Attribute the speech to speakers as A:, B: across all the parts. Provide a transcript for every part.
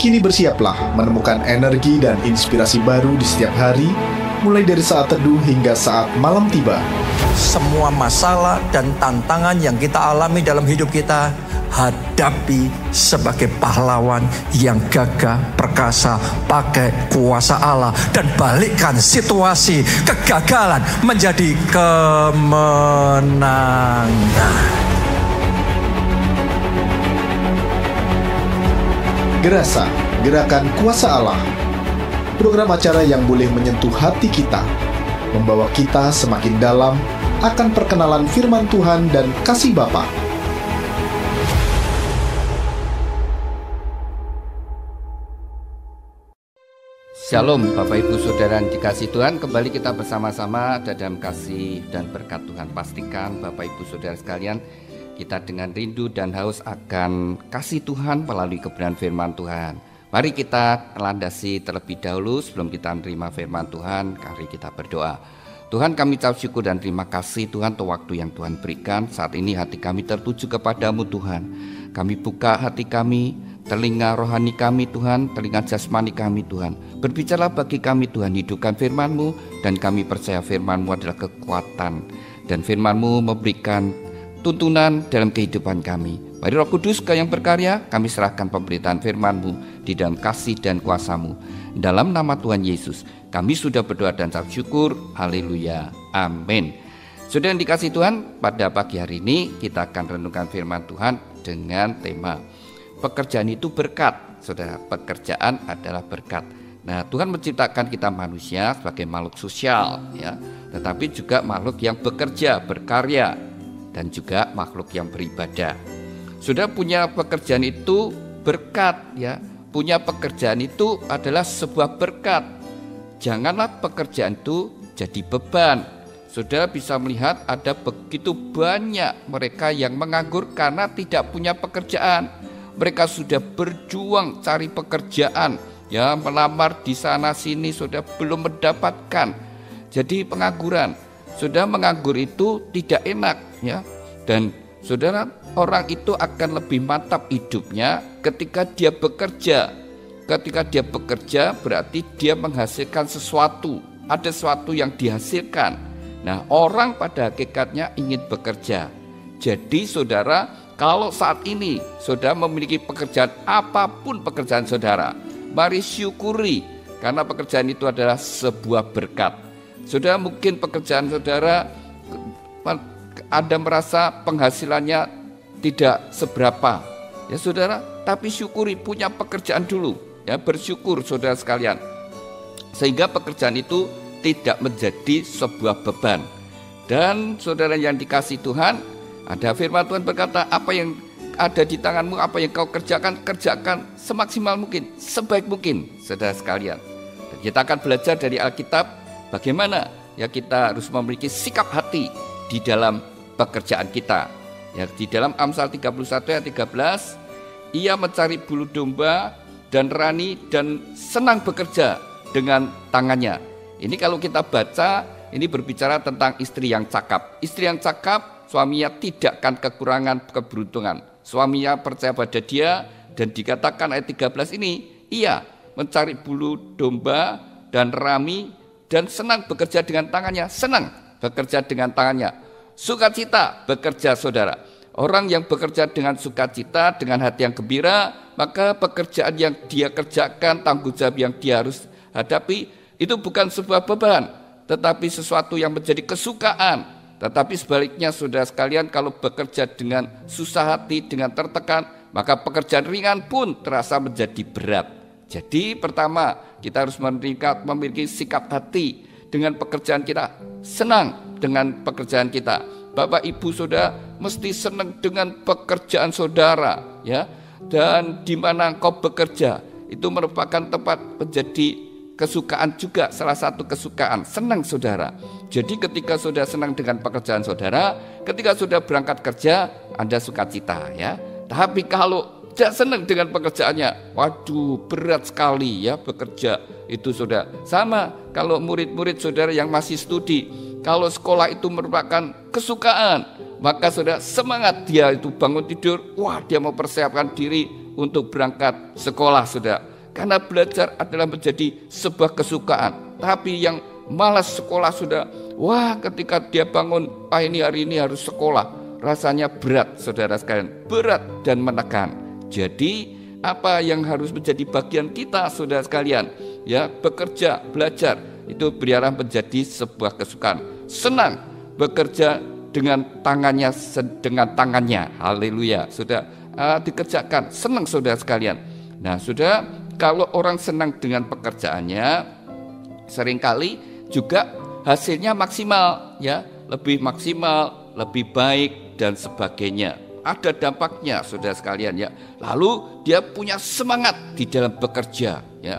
A: Kini bersiaplah menemukan energi dan inspirasi baru di setiap hari, mulai dari saat teduh hingga saat malam tiba.
B: Semua masalah dan tantangan yang kita alami dalam hidup kita, hadapi sebagai pahlawan yang gagah perkasa pakai kuasa Allah, dan balikkan situasi kegagalan menjadi kemenangan.
A: Gerasa, Gerakan Kuasa Allah. Program acara yang boleh menyentuh hati kita, membawa kita semakin dalam akan perkenalan firman Tuhan dan kasih Bapa.
C: Shalom Bapak Ibu Saudara yang dikasih Tuhan, kembali kita bersama-sama dalam kasih dan berkat Tuhan. Pastikan Bapak Ibu Saudara sekalian, kita dengan rindu dan haus akan kasih Tuhan melalui kebenaran firman Tuhan. Mari kita landasi terlebih dahulu sebelum kita menerima firman Tuhan. Mari kita berdoa. Tuhan, kami ucap syukur dan terima kasih Tuhan untuk waktu yang Tuhan berikan. Saat ini hati kami tertuju kepadamu Tuhan. Kami buka hati kami, telinga rohani kami Tuhan, telinga jasmani kami Tuhan. Berbicara bagi kami Tuhan, hidupkan firman-Mu, dan kami percaya firman-Mu adalah kekuatan, dan firman-Mu memberikan tuntunan dalam kehidupan kami. Mari Roh Kudus Kau yang berkarya, kami serahkan pemberitaan firman-Mu di dalam kasih dan kuasa-Mu. Dalam nama Tuhan Yesus, kami sudah berdoa dan ucap syukur. Haleluya. Amin. Sudah yang dikasih Tuhan, pada pagi hari ini kita akan renungkan firman Tuhan dengan tema pekerjaan itu berkat. Saudara, pekerjaan adalah berkat. Nah, Tuhan menciptakan kita manusia sebagai makhluk sosial, ya, tetapi juga makhluk yang bekerja, berkarya, dan juga makhluk yang beribadah. Sudah punya pekerjaan itu berkat, ya. Punya pekerjaan itu adalah sebuah berkat. Janganlah pekerjaan itu jadi beban. Saudara bisa melihat ada begitu banyak mereka yang menganggur karena tidak punya pekerjaan. Mereka sudah berjuang cari pekerjaan, ya, melamar di sana sini, sudah belum mendapatkan. Jadi pengangguran. Sudah menganggur itu tidak enak, ya. Dan saudara, orang itu akan lebih mantap hidupnya ketika dia bekerja. Ketika dia bekerja berarti dia menghasilkan sesuatu, ada sesuatu yang dihasilkan. Nah, orang pada hakikatnya ingin bekerja. Jadi saudara, kalau saat ini saudara memiliki pekerjaan, apapun pekerjaan saudara, mari syukuri, karena pekerjaan itu adalah sebuah berkat. Saudara, mungkin pekerjaan saudara Anda merasa penghasilannya tidak seberapa, ya saudara, tapi syukuri, punya pekerjaan dulu, ya, bersyukur saudara sekalian, sehingga pekerjaan itu tidak menjadi sebuah beban. Dan saudara yang dikasih Tuhan, ada firman Tuhan berkata, apa yang ada di tanganmu, apa yang kau kerjakan, kerjakan semaksimal mungkin, sebaik mungkin, saudara sekalian. Dan kita akan belajar dari Alkitab bagaimana ya kita harus memiliki sikap hati di dalam pekerjaan kita. Ya, di dalam Amsal 31 ayat 13, ia mencari bulu domba dan rani dan senang bekerja dengan tangannya. Ini kalau kita baca, ini berbicara tentang istri yang cakap. Istri yang cakap, suaminya tidak akan kekurangan keberuntungan. Suaminya percaya pada dia, dan dikatakan ayat 13 ini, ia mencari bulu domba dan rami dan senang bekerja dengan tangannya. Senang bekerja dengan tangannya. Sukacita bekerja, saudara. Orang yang bekerja dengan sukacita, dengan hati yang gembira, maka pekerjaan yang dia kerjakan, tanggung jawab yang dia harus hadapi, itu bukan sebuah beban, tetapi sesuatu yang menjadi kesukaan. Tetapi sebaliknya saudara sekalian, kalau bekerja dengan susah hati, dengan tertekan, maka pekerjaan ringan pun terasa menjadi berat. Jadi pertama, kita harus memiliki sikap hati dengan pekerjaan kita, senang dengan pekerjaan kita. Bapak Ibu saudara mesti senang dengan pekerjaan saudara, ya. Dan di mana engkau bekerja itu merupakan tempat menjadi kesukaan juga, salah satu kesukaan, senang saudara. Jadi ketika saudara senang dengan pekerjaan saudara, ketika saudara berangkat kerja, Anda sukacita, ya. Tapi kalau tidak senang dengan pekerjaannya, waduh, berat sekali ya bekerja itu saudara. Sama kalau murid-murid saudara yang masih studi, kalau sekolah itu merupakan kesukaan, maka saudara semangat, dia itu bangun tidur, wah dia mau persiapkan diri untuk berangkat sekolah saudara. Karena belajar adalah menjadi sebuah kesukaan. Tapi yang malas sekolah sudah, ketika dia bangun, ini hari ini harus sekolah, rasanya berat, saudara sekalian, berat dan menekan. Jadi apa yang harus menjadi bagian kita, saudara sekalian, ya, bekerja, belajar, itu biarlah menjadi sebuah kesukaan. Senang bekerja dengan tangannya, haleluya, sudah dikerjakan, senang, saudara sekalian. Nah, sudah, kalau orang senang dengan pekerjaannya, seringkali juga hasilnya maksimal, ya, lebih maksimal, lebih baik dan sebagainya. Ada dampaknya, saudara sekalian, ya. Lalu dia punya semangat di dalam bekerja, ya,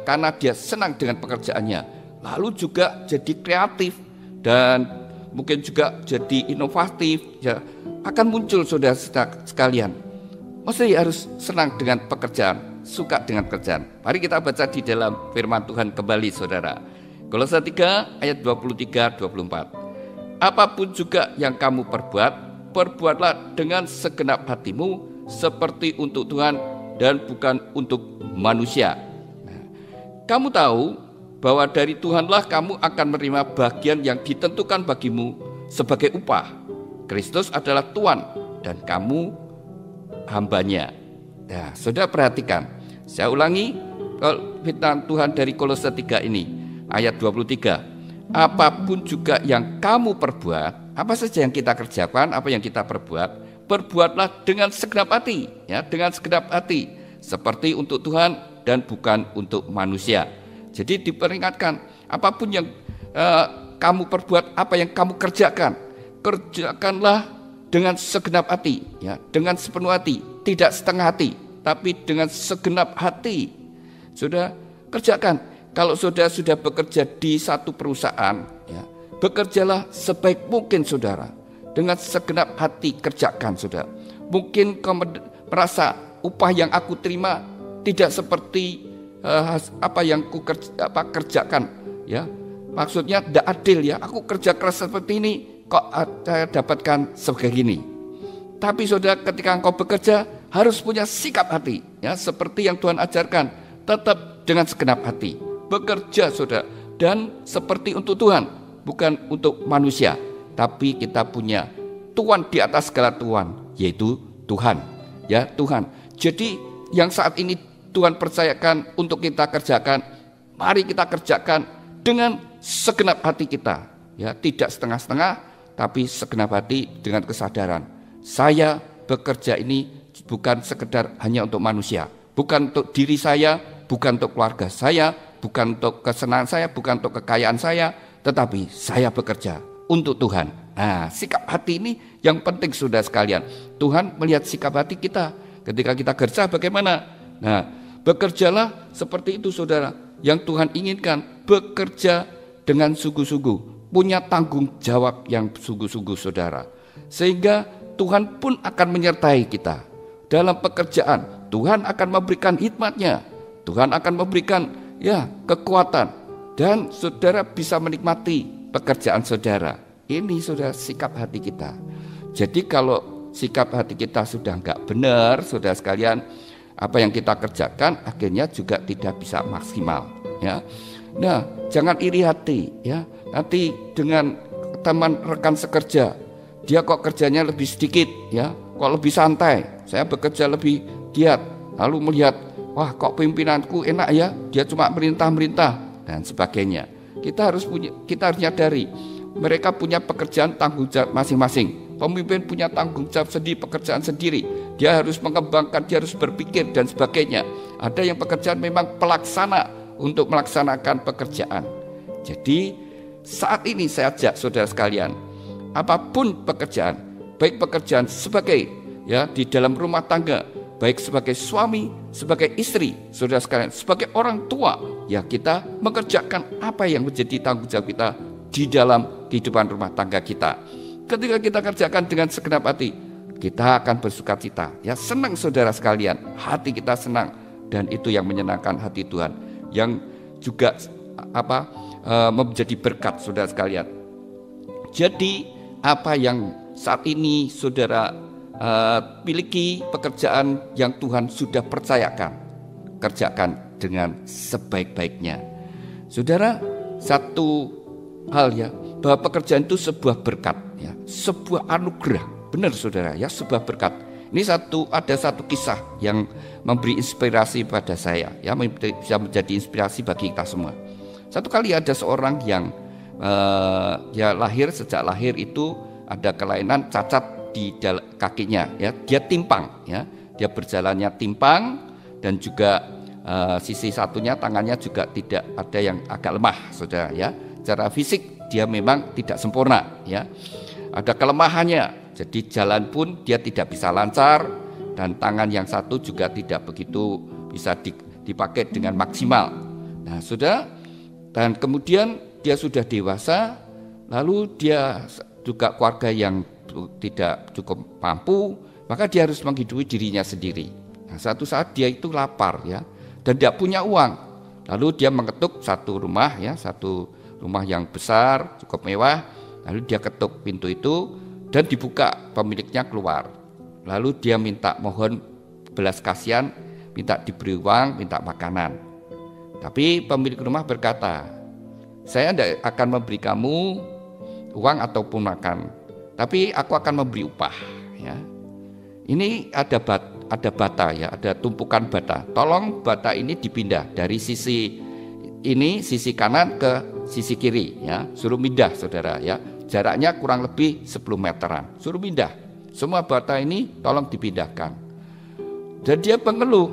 C: karena dia senang dengan pekerjaannya. Lalu juga jadi kreatif dan mungkin juga jadi inovatif, ya. Akan muncul, saudara sekalian. Mesti harus senang dengan pekerjaan, suka dengan pekerjaan. Mari kita baca di dalam firman Tuhan kembali, saudara. Kolose 3 ayat 23-24. Apapun juga yang kamu perbuat, perbuatlah dengan segenap hatimu seperti untuk Tuhan dan bukan untuk manusia. Kamu tahu bahwa dari Tuhanlah kamu akan menerima bagian yang ditentukan bagimu sebagai upah. Kristus adalah Tuhan dan kamu hambanya. Nah, saudara perhatikan. Saya ulangi firman Tuhan dari Kolose 3 ini, ayat 23. Apapun juga yang kamu perbuat, apa saja yang kita kerjakan, apa yang kita perbuat, perbuatlah dengan segenap hati, ya, dengan segenap hati, seperti untuk Tuhan dan bukan untuk manusia. Jadi diperingatkan, apapun yang kamu perbuat, apa yang kamu kerjakan, kerjakanlah dengan segenap hati, ya, dengan sepenuh hati, tidak setengah hati, tapi dengan segenap hati. Sudah kerjakan. Kalau saudara sudah bekerja di satu perusahaan, ya, bekerjalah sebaik mungkin, saudara, dengan segenap hati kerjakan, saudara. Mungkin kau merasa upah yang aku terima tidak seperti apa yang ku kerjakan, ya. Maksudnya tidak adil, ya. Aku kerja keras seperti ini, kok saya dapatkan sebegini. Tapi saudara, ketika engkau bekerja harus punya sikap hati, ya, seperti yang Tuhan ajarkan, tetap dengan segenap hati. Bekerja, saudara, dan seperti untuk Tuhan, bukan untuk manusia. Tapi kita punya Tuhan di atas segala Tuhan, yaitu Tuhan, ya, Tuhan. Jadi yang saat ini Tuhan percayakan untuk kita kerjakan, mari kita kerjakan dengan segenap hati kita, ya, tidak setengah-setengah, tapi segenap hati dengan kesadaran. Saya bekerja ini bukan sekedar hanya untuk manusia, bukan untuk diri saya, bukan untuk keluarga saya, bukan untuk kesenangan saya, bukan untuk kekayaan saya, tetapi saya bekerja untuk Tuhan. Nah, sikap hati ini yang penting, saudara sekalian. Tuhan melihat sikap hati kita. Ketika kita kerja bagaimana? Nah, bekerjalah seperti itu, saudara. Yang Tuhan inginkan, bekerja dengan sungguh-sungguh, punya tanggung jawab yang sungguh-sungguh, saudara. Sehingga Tuhan pun akan menyertai kita dalam pekerjaan. Tuhan akan memberikan hikmatnya, Tuhan akan memberikan, ya, kekuatan, dan saudara bisa menikmati pekerjaan saudara. Ini sudah sikap hati kita. Jadi kalau sikap hati kita sudah enggak benar, saudara sekalian, apa yang kita kerjakan akhirnya juga tidak bisa maksimal, ya. Nah, jangan iri hati, ya. Nanti dengan teman rekan sekerja, dia kok kerjanya lebih sedikit, ya, kok lebih santai, saya bekerja lebih giat, lalu melihat, wah, kok pimpinanku enak, ya, dia cuma merintah-merintah dan sebagainya. Kita harus nyadari, mereka punya pekerjaan tanggung jawab masing-masing. Pemimpin punya tanggung jawab sendiri, pekerjaan sendiri. Dia harus mengembangkan, dia harus berpikir dan sebagainya. Ada yang pekerjaan memang pelaksana untuk melaksanakan pekerjaan. Jadi saat ini saya ajak saudara sekalian, apapun pekerjaan, baik pekerjaan sebagai, ya, di dalam rumah tangga, baik sebagai suami, sebagai istri, saudara sekalian, sebagai orang tua, ya, kita mengerjakan apa yang menjadi tanggung jawab kita di dalam kehidupan rumah tangga kita. Ketika kita kerjakan dengan segenap hati, kita akan bersukacita, ya, senang, saudara sekalian, hati kita senang, dan itu yang menyenangkan hati Tuhan, yang juga menjadi berkat, saudara sekalian. Jadi apa yang saat ini saudara miliki, pekerjaan yang Tuhan sudah percayakan, kerjakan dengan sebaik-baiknya. Saudara, satu hal ya, bahwa pekerjaan itu sebuah berkat ya, sebuah anugerah. Benar saudara ya, sebuah berkat. Ini ada satu kisah yang memberi inspirasi pada saya ya, bisa menjadi inspirasi bagi kita semua. Satu kali ada seorang yang sejak lahir itu ada kelainan cacat di kakinya ya, dia timpang ya, dia berjalannya timpang dan juga sisi satunya tangannya juga tidak ada yang agak lemah saudara ya. Secara fisik dia memang tidak sempurna ya, ada kelemahannya, jadi jalan pun dia tidak bisa lancar dan tangan yang satu juga tidak begitu bisa dipakai dengan maksimal. Nah sudah, dan kemudian dia sudah dewasa, lalu dia juga keluarga yang tidak cukup mampu, maka dia harus menghidupi dirinya sendiri. Nah, satu saat dia itu lapar ya, dan tidak punya uang. Lalu dia mengetuk satu rumah yang besar, cukup mewah. Lalu dia ketuk pintu itu dan dibuka, pemiliknya keluar. Lalu dia minta mohon belas kasihan, minta diberi uang, minta makanan. Tapi pemilik rumah berkata, saya tidak akan memberi kamu uang ataupun makan, tapi aku akan memberi upah ya. Ini ada bata ya, ada tumpukan bata. Tolong bata ini dipindah dari sisi kanan ke sisi kiri ya. Suruh pindah saudara ya. Jaraknya kurang lebih 10 meteran. Suruh pindah. Semua bata ini tolong dipindahkan. Dan dia mengeluh,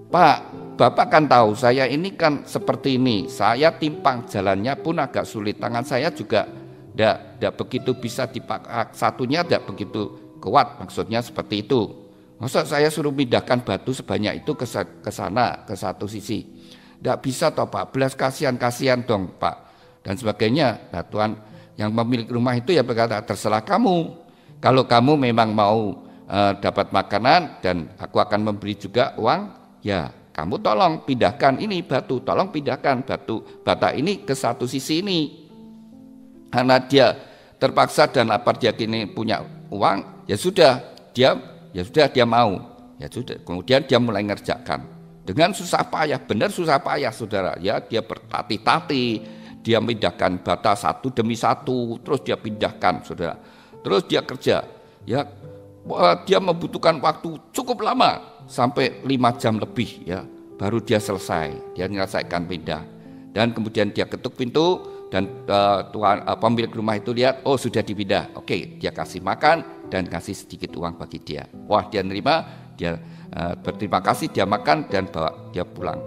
C: Pak, Bapak kan tahu saya ini kan seperti ini. Saya timpang, jalannya pun agak sulit. Tangan saya juga tidak begitu bisa dipakai, satunya tidak begitu kuat, maksudnya seperti itu. Masa saya suruh pindahkan batu sebanyak itu ke sana, ke satu sisi. Tidak bisa toh Pak, belas kasihan dong Pak, dan sebagainya. Nah Tuhan yang pemilik rumah itu ya berkata, terserah kamu. Kalau kamu memang mau dapat makanan dan aku akan memberi juga uang, ya kamu tolong pindahkan ini batu, tolong pindahkan bata ini ke satu sisi ini. Karena dia terpaksa dan lapar, dia kini punya uang, ya sudah dia mau. Ya sudah, kemudian dia mulai ngerjakan dengan susah payah, benar susah payah saudara. Ya dia bertati-tati, dia pindahkan bata satu demi satu, terus dia pindahkan saudara. Terus dia kerja, ya dia membutuhkan waktu cukup lama sampai 5 jam lebih ya, baru dia selesai, dia menyelesaikan pindah. Dan kemudian dia ketuk pintu dan pemilik rumah itu lihat, oh sudah dipindah, oke, dia kasih makan dan kasih sedikit uang bagi dia. Wah dia nerima, dia berterima kasih, dia makan dan bawa dia pulang.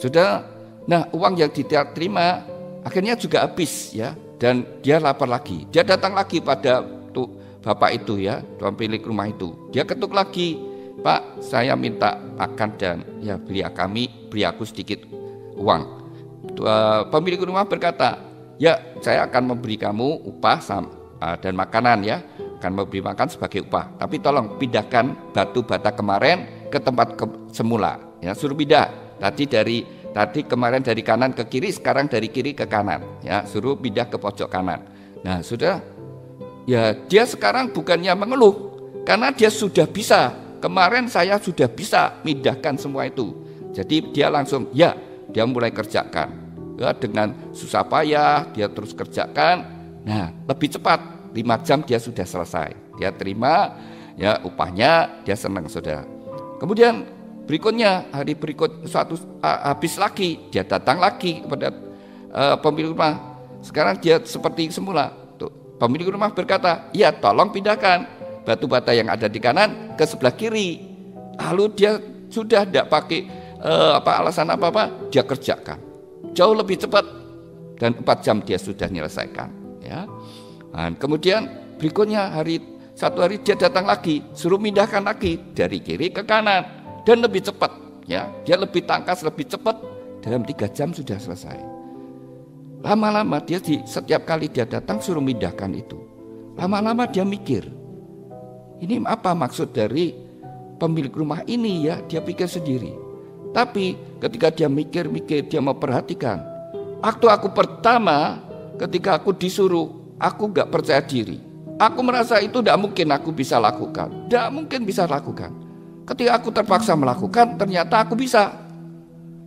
C: Sudah, nah uang yang dia terima akhirnya juga habis ya, dan dia lapar lagi. Dia datang lagi pada bapak itu ya, pemilik rumah itu. Dia ketuk lagi, Pak, saya minta makan dan ya beri aku sedikit uang. Pemilik rumah berkata, ya saya akan memberi kamu upah dan makanan ya, akan memberi makan sebagai upah. Tapi tolong pindahkan batu bata kemarin ke tempat semula. Ya suruh pindah. Tadi kemarin dari kanan ke kiri, sekarang dari kiri ke kanan. Ya suruh pindah ke pojok kanan. Nah sudah, ya dia sekarang bukannya mengeluh, karena dia sudah bisa. Kemarin saya sudah bisa pindahkan semua itu. Jadi dia langsung ya, dia mulai kerjakan. Ya, dengan susah payah dia terus kerjakan. Nah lebih cepat, 5 jam dia sudah selesai. Dia terima ya upahnya, dia senang saudara. Kemudian berikutnya, hari berikut habis lagi, dia datang lagi kepada pemilik rumah. Sekarang dia seperti semula. Pemilik rumah berkata, ya tolong pindahkan batu bata yang ada di kanan ke sebelah kiri. Lalu dia sudah tidak pakai alasan apa-apa, dia kerjakan jauh lebih cepat, dan 4 jam dia sudah menyelesaikan ya. Dan kemudian berikutnya satu hari dia datang lagi, suruh pindahkan lagi dari kiri ke kanan dan lebih cepat ya. Dia lebih tangkas, lebih cepat, dalam 3 jam sudah selesai. Lama-lama dia setiap kali dia datang suruh pindahkan itu. Lama-lama dia mikir, ini apa maksud dari pemilik rumah ini ya, dia pikir sendiri. Tapi ketika dia mikir-mikir, dia memperhatikan. Waktu aku pertama, ketika aku disuruh, aku gak percaya diri. Aku merasa itu tidak mungkin aku bisa lakukan. Tidak mungkin bisa lakukan. Ketika aku terpaksa melakukan, ternyata aku bisa.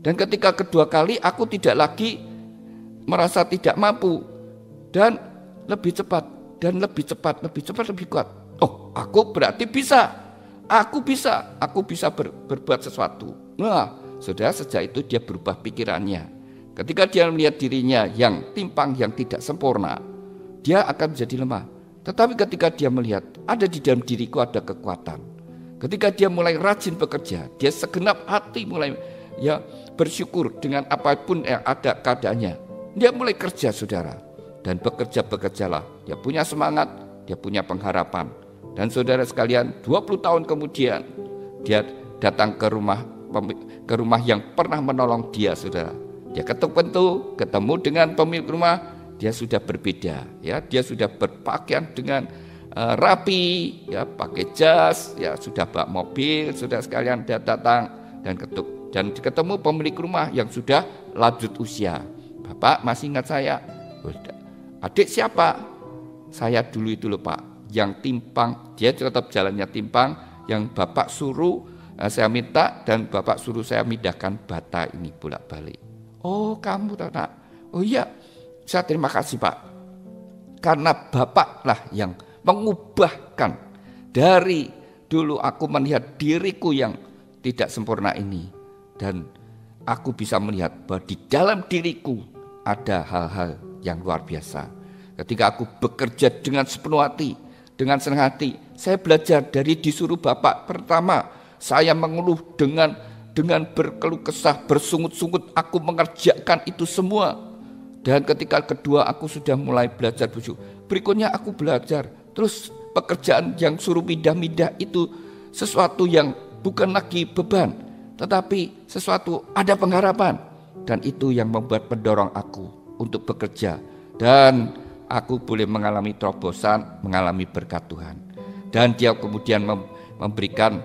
C: Dan ketika kedua kali aku tidak lagi merasa tidak mampu, dan lebih cepat, dan lebih cepat, lebih kuat. Oh, aku berarti bisa, aku bisa berbuat sesuatu. Nah, saudara, sejak itu dia berubah pikirannya. Ketika dia melihat dirinya yang timpang, yang tidak sempurna, dia akan menjadi lemah. Tetapi ketika dia melihat ada di dalam diriku ada kekuatan, ketika dia mulai rajin bekerja, dia segenap hati mulai bersyukur dengan apapun yang ada keadaannya. Dia mulai kerja, saudara, dan bekerjalah. Dia punya semangat, dia punya pengharapan. Dan saudara sekalian, 20 tahun kemudian dia datang ke rumah yang pernah menolong dia, saudara. Dia ketuk pintu, ketemu dengan pemilik rumah, dia sudah berbeda, ya. Dia sudah berpakaian dengan rapi, ya, pakai jas, ya, sudah bawa mobil, saudara sekalian. Dia datang dan ketuk, dan ketemu pemilik rumah yang sudah lanjut usia. Bapak masih ingat saya? Adik siapa? Saya dulu itu loh Pak, yang timpang. Dia tetap jalannya timpang, yang Bapak suruh saya minta, dan Bapak suruh saya mindahkan bata ini bolak-balik. Oh, kamu nak? Oh iya, saya terima kasih Pak. Karena Bapak lah yang mengubahkan dari dulu aku melihat diriku yang tidak sempurna ini, dan aku bisa melihat bahwa di dalam diriku ada hal-hal yang luar biasa. Ketika aku bekerja dengan sepenuh hati, dengan senang hati, saya belajar dari disuruh Bapak. Pertama, saya mengeluh dengan berkeluh kesah, bersungut-sungut, aku mengerjakan itu semua. Dan ketika kedua, aku sudah mulai belajar bersyukur. Berikutnya aku belajar, terus pekerjaan yang suruh mindah-mindah itu sesuatu yang bukan lagi beban, tetapi sesuatu ada pengharapan. Dan itu yang membuat mendorong aku untuk bekerja. Dan aku boleh mengalami terobosan, mengalami berkat Tuhan. Dan dia kemudian memberikan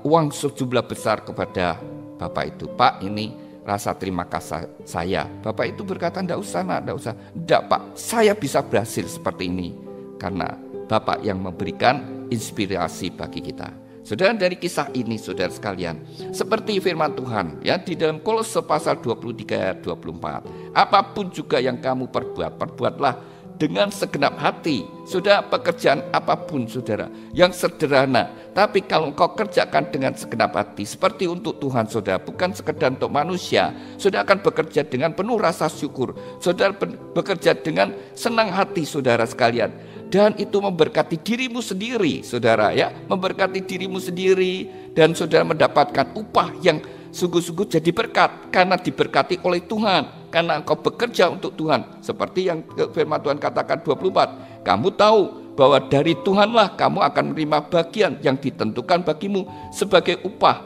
C: uang sejumlah besar kepada Bapak itu. Pak, ini rasa terima kasih saya. Bapak itu berkata, enggak usah nak, enggak usah. Enggak Pak, saya bisa berhasil seperti ini karena Bapak yang memberikan inspirasi bagi kita. Saudara, dari kisah ini saudara sekalian, seperti firman Tuhan ya di dalam Kolose pasal 23 ayat 24. Apapun juga yang kamu perbuatlah dengan segenap hati. Saudara, pekerjaan apapun saudara yang sederhana, tapi kalau engkau kerjakan dengan segenap hati seperti untuk Tuhan saudara, bukan sekedar untuk manusia, saudara akan bekerja dengan penuh rasa syukur. Saudara bekerja dengan senang hati saudara sekalian. Dan itu memberkati dirimu sendiri, saudara ya, memberkati dirimu sendiri, dan saudara mendapatkan upah yang sungguh-sungguh jadi berkat karena diberkati oleh Tuhan, karena engkau bekerja untuk Tuhan. Seperti yang firman Tuhan katakan 24, kamu tahu bahwa dari Tuhanlah kamu akan menerima bagian yang ditentukan bagimu sebagai upah.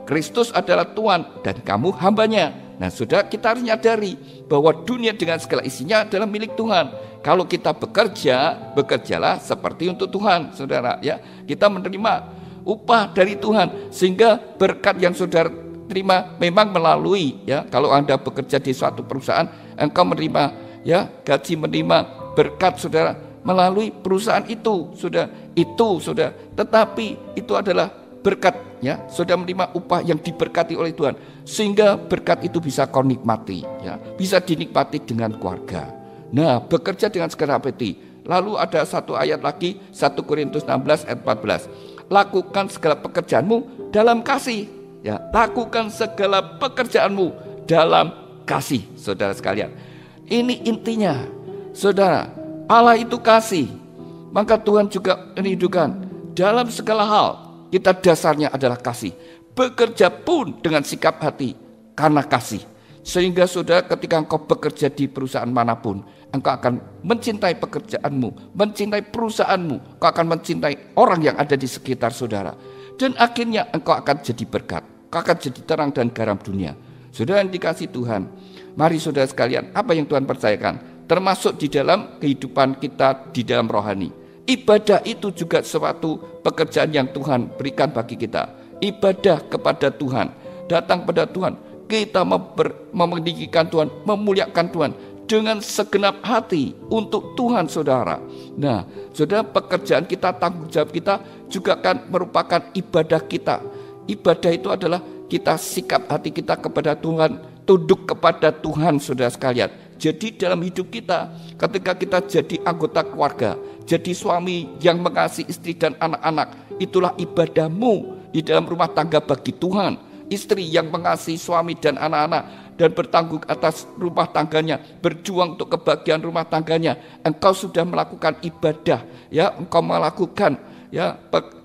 C: Kristus adalah Tuhan dan kamu hambanya. Nah, saudara, kita harus nyadari bahwa dunia dengan segala isinya adalah milik Tuhan. Kalau kita bekerjalah seperti untuk Tuhan, saudara ya. Kita menerima upah dari Tuhan, sehingga berkat yang saudara terima memang melalui ya. Kalau Anda bekerja di suatu perusahaan, engkau menerima ya gaji, menerima berkat saudara melalui perusahaan itu, saudara. Tetapi itu adalah berkat ya. Saudara menerima upah yang diberkati oleh Tuhan, sehingga berkat itu bisa kau nikmati ya, bisa dinikmati dengan keluarga. Nah, bekerja dengan segenap hati. Lalu ada satu ayat lagi, 1 Korintus 16 ayat 14. Lakukan segala pekerjaanmu dalam kasih. Ya, lakukan segala pekerjaanmu dalam kasih, saudara sekalian. Ini intinya, saudara. Allah itu kasih, maka Tuhan juga rindukan dalam segala hal. Kita dasarnya adalah kasih. Bekerja pun dengan sikap hati karena kasih. Sehingga saudara, ketika engkau bekerja di perusahaan manapun, engkau akan mencintai pekerjaanmu, mencintai perusahaanmu, engkau akan mencintai orang yang ada di sekitar saudara. Dan akhirnya engkau akan jadi berkat, engkau akan jadi terang dan garam dunia. Saudara yang dikasihi Tuhan, mari saudara sekalian, apa yang Tuhan percayakan, termasuk di dalam kehidupan kita di dalam rohani. Ibadah itu juga suatu pekerjaan yang Tuhan berikan bagi kita. Ibadah kepada Tuhan, datang pada Tuhan, kita meninggikan Tuhan, memuliakan Tuhan dengan segenap hati untuk Tuhan, saudara. Nah, saudara, pekerjaan kita, tanggung jawab kita juga akan merupakan ibadah kita. Ibadah itu adalah kita sikap hati kita kepada Tuhan, tunduk kepada Tuhan, saudara sekalian. Jadi dalam hidup kita, ketika kita jadi anggota keluarga, jadi suami yang mengasihi istri dan anak-anak, itulah ibadahmu di dalam rumah tangga bagi Tuhan. Istri yang mengasihi suami dan anak-anak dan bertanggung atas rumah tangganya, berjuang untuk kebahagiaan rumah tangganya, engkau sudah melakukan ibadah, ya, engkau melakukan, ya,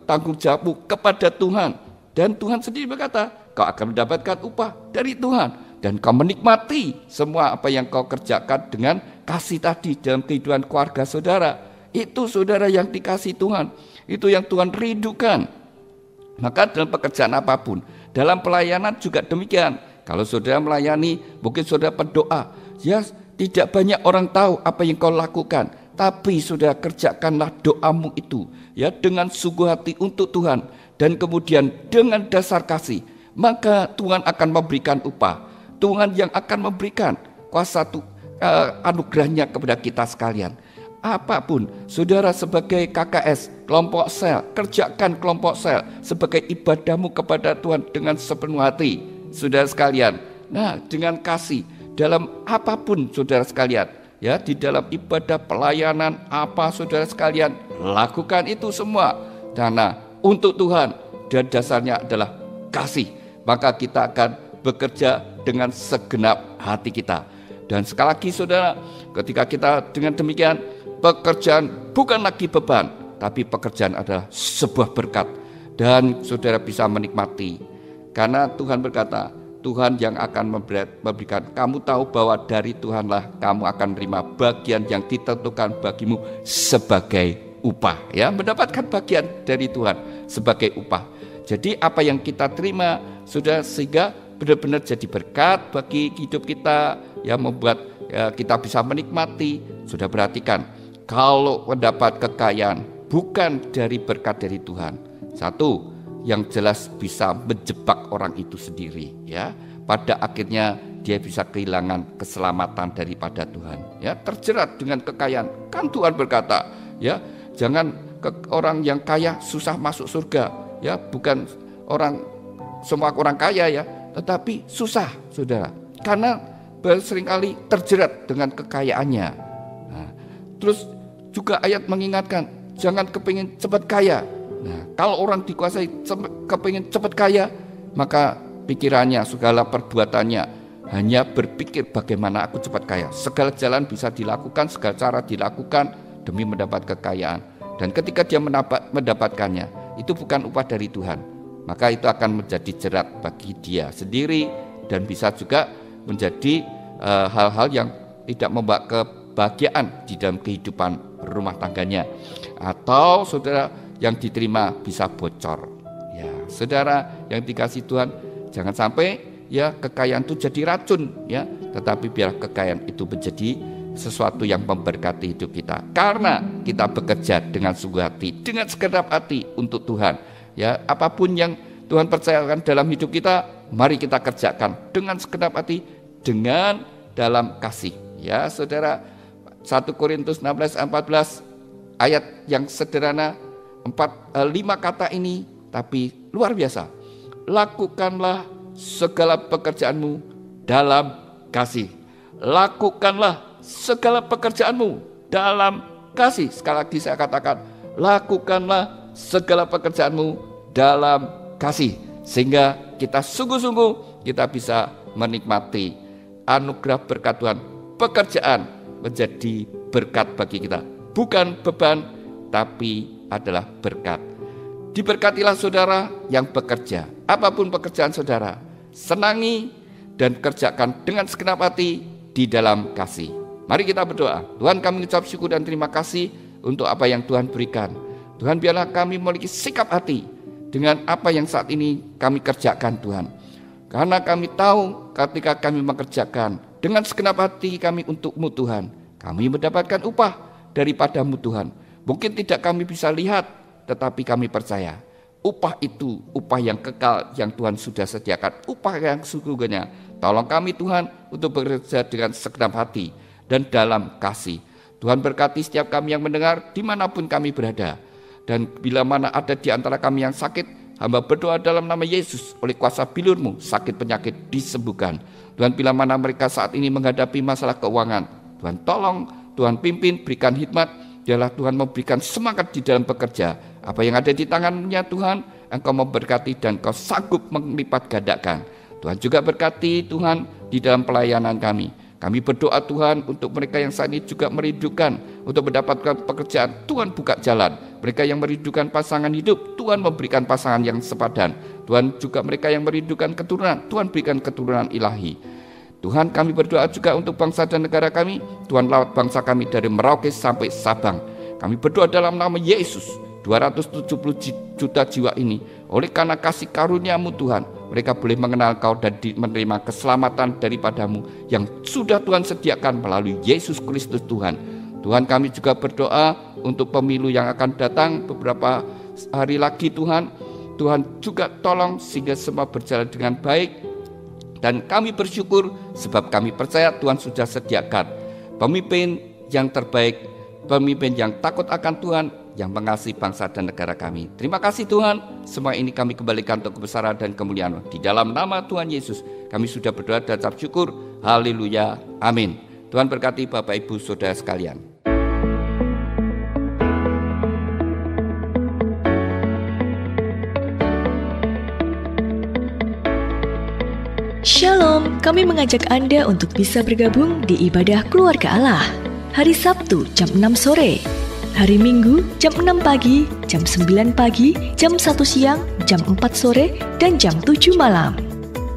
C: tanggung jawabmu kepada Tuhan. Dan Tuhan sendiri berkata, kau akan mendapatkan upah dari Tuhan. Dan kau menikmati semua apa yang kau kerjakan dengan kasih tadi dalam kehidupan keluarga saudara. Itu saudara yang dikasih Tuhan. Itu yang Tuhan rindukan. Maka dalam pekerjaan apapun, dalam pelayanan juga demikian. Kalau saudara melayani, mungkin saudara berdoa, ya tidak banyak orang tahu apa yang kau lakukan. Tapi saudara kerjakanlah doamu itu, ya, dengan sungguh hati untuk Tuhan. Dan kemudian dengan dasar kasih, maka Tuhan akan memberikan upah. Tuhan yang akan memberikan kuasa anugerahnya kepada kita sekalian. Apapun, saudara sebagai KKS, kelompok sel, kerjakan kelompok sel sebagai ibadahmu kepada Tuhan dengan sepenuh hati, saudara sekalian. Nah, dengan kasih dalam apapun, saudara sekalian, ya, di dalam ibadah pelayanan apa, saudara sekalian, lakukan itu semua karena untuk Tuhan, dan dasarnya adalah kasih. Maka kita akan bekerja dengan segenap hati kita. Dan sekali lagi saudara, ketika kita dengan demikian, pekerjaan bukan lagi beban, tapi pekerjaan adalah sebuah berkat. Dan saudara bisa menikmati, karena Tuhan berkata, Tuhan yang akan memberikan. Kamu tahu bahwa dari Tuhanlah kamu akan menerima bagian yang ditentukan bagimu sebagai upah, ya, mendapatkan bagian dari Tuhan sebagai upah. Jadi apa yang kita terima, saudara, sehingga benar-benar jadi berkat bagi hidup kita, ya, membuat, ya, kita bisa menikmati. Sudah perhatikan, kalau mendapat kekayaan bukan dari berkat dari Tuhan, satu yang jelas bisa menjebak orang itu sendiri, ya. Pada akhirnya dia bisa kehilangan keselamatan daripada Tuhan, ya, terjerat dengan kekayaan. Kan Tuhan berkata, ya, jangan orang yang kaya susah masuk surga, ya, bukan semua orang kaya, ya, tetapi susah, saudara, karena seringkali terjerat dengan kekayaannya. Nah, terus juga ayat mengingatkan, jangan kepingin cepat kaya. Nah, kalau orang dikuasai kepingin cepat kaya, maka pikirannya, segala perbuatannya hanya berpikir bagaimana aku cepat kaya. Segala jalan bisa dilakukan, segala cara dilakukan demi mendapat kekayaan. Dan ketika dia mendapatkannya, itu bukan upah dari Tuhan, maka itu akan menjadi jerat bagi dia sendiri dan bisa juga menjadi hal-hal yang tidak membawa kebahagiaan di dalam kehidupan rumah tangganya. Atau saudara yang diterima bisa bocor. Ya, saudara yang dikasih Tuhan, jangan sampai, ya, kekayaan itu jadi racun, ya, tetapi biar kekayaan itu menjadi sesuatu yang memberkati hidup kita. Karena kita bekerja dengan sungguh hati, dengan segenap hati untuk Tuhan. Ya, apapun yang Tuhan percayakan dalam hidup kita, mari kita kerjakan dengan segenap hati, dengan dalam kasih. Ya, saudara, 1 Korintus 16:14, ayat yang sederhana, 5 kata ini, tapi luar biasa. Lakukanlah segala pekerjaanmu dalam kasih. Lakukanlah segala pekerjaanmu dalam kasih. Sekali lagi saya katakan, lakukanlah segala pekerjaanmu dalam kasih, sehingga kita sungguh-sungguh kita bisa menikmati anugerah berkat Tuhan. Pekerjaan menjadi berkat bagi kita, bukan beban, tapi adalah berkat. Diberkatilah saudara yang bekerja, apapun pekerjaan saudara, senangi dan kerjakan dengan segenap hati di dalam kasih. Mari kita berdoa. Tuhan, kami mengucap syukur dan terima kasih untuk apa yang Tuhan berikan. Tuhan, biarlah kami memiliki sikap hati dengan apa yang saat ini kami kerjakan, Tuhan. Karena kami tahu ketika kami mengerjakan dengan segenap hati kami untuk-Mu, Tuhan, kami mendapatkan upah daripada-Mu, Tuhan. Mungkin tidak kami bisa lihat, tetapi kami percaya upah itu upah yang kekal yang Tuhan sudah sediakan, upah yang sesungguhnya. Tolong kami, Tuhan, untuk bekerja dengan segenap hati dan dalam kasih. Tuhan, berkati setiap kami yang mendengar dimanapun kami berada. Dan bila mana ada di antara kami yang sakit, hamba berdoa dalam nama Yesus, oleh kuasa bilur-Mu, sakit penyakit disembuhkan. Tuhan, bila mana mereka saat ini menghadapi masalah keuangan, Tuhan tolong, Tuhan pimpin, berikan hikmat, biarlah Tuhan memberikan semangat di dalam bekerja. Apa yang ada di tangan-Nya Tuhan, Engkau memberkati dan Engkau sanggup melipat gandakan. Tuhan juga berkati Tuhan di dalam pelayanan kami. Kami berdoa Tuhan untuk mereka yang saat ini juga merindukan untuk mendapatkan pekerjaan, Tuhan buka jalan. Mereka yang merindukan pasangan hidup, Tuhan memberikan pasangan yang sepadan. Tuhan juga mereka yang merindukan keturunan, Tuhan berikan keturunan ilahi. Tuhan, kami berdoa juga untuk bangsa dan negara kami. Tuhan lawat bangsa kami dari Merauke sampai Sabang. Kami berdoa dalam nama Yesus, 270 juta jiwa ini, oleh karena kasih karunia-Mu Tuhan, mereka boleh mengenal Kau dan menerima keselamatan daripada-Mu yang sudah Tuhan sediakan melalui Yesus Kristus Tuhan. Tuhan, kami juga berdoa untuk pemilu yang akan datang beberapa hari lagi Tuhan. Tuhan juga tolong sehingga semua berjalan dengan baik. Dan kami bersyukur sebab kami percaya Tuhan sudah sediakan pemimpin yang terbaik, pemimpin yang takut akan Tuhan, yang mengasihi bangsa dan negara kami. Terima kasih Tuhan, semua ini kami kembalikan untuk kebesaran dan kemuliaan. Di dalam nama Tuhan Yesus, kami sudah berdoa dan ucap syukur. Haleluya, amin. Tuhan berkati Bapak Ibu Saudara sekalian.
D: Shalom, kami mengajak Anda untuk bisa bergabung di ibadah keluarga Allah. Hari Sabtu jam 6 sore. Hari Minggu jam 6 pagi, jam 9 pagi, jam 1 siang, jam 4 sore, dan jam 7 malam.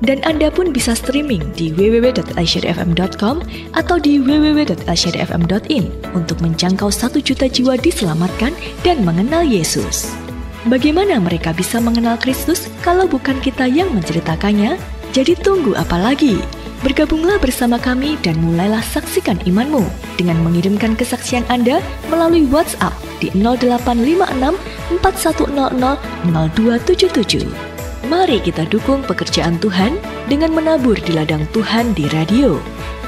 D: Dan Anda pun bisa streaming di www.elsyadafm.com atau di www.elsyadafm.in untuk menjangkau 1 juta jiwa diselamatkan dan mengenal Yesus. Bagaimana mereka bisa mengenal Kristus kalau bukan kita yang menceritakannya? Jadi tunggu apa lagi? Bergabunglah bersama kami dan mulailah saksikan imanmu dengan mengirimkan kesaksian Anda melalui WhatsApp di 0856 4100 0277. Mari kita dukung pekerjaan Tuhan dengan menabur di ladang Tuhan di radio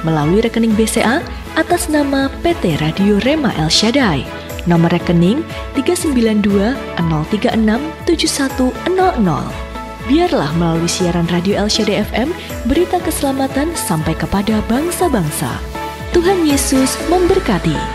D: melalui rekening BCA atas nama PT Radio Rema El Shaddai. Nomor rekening 392-036-7100. Biarlah melalui siaran radio El Shaddai FM, berita keselamatan sampai kepada bangsa-bangsa. Tuhan Yesus memberkati.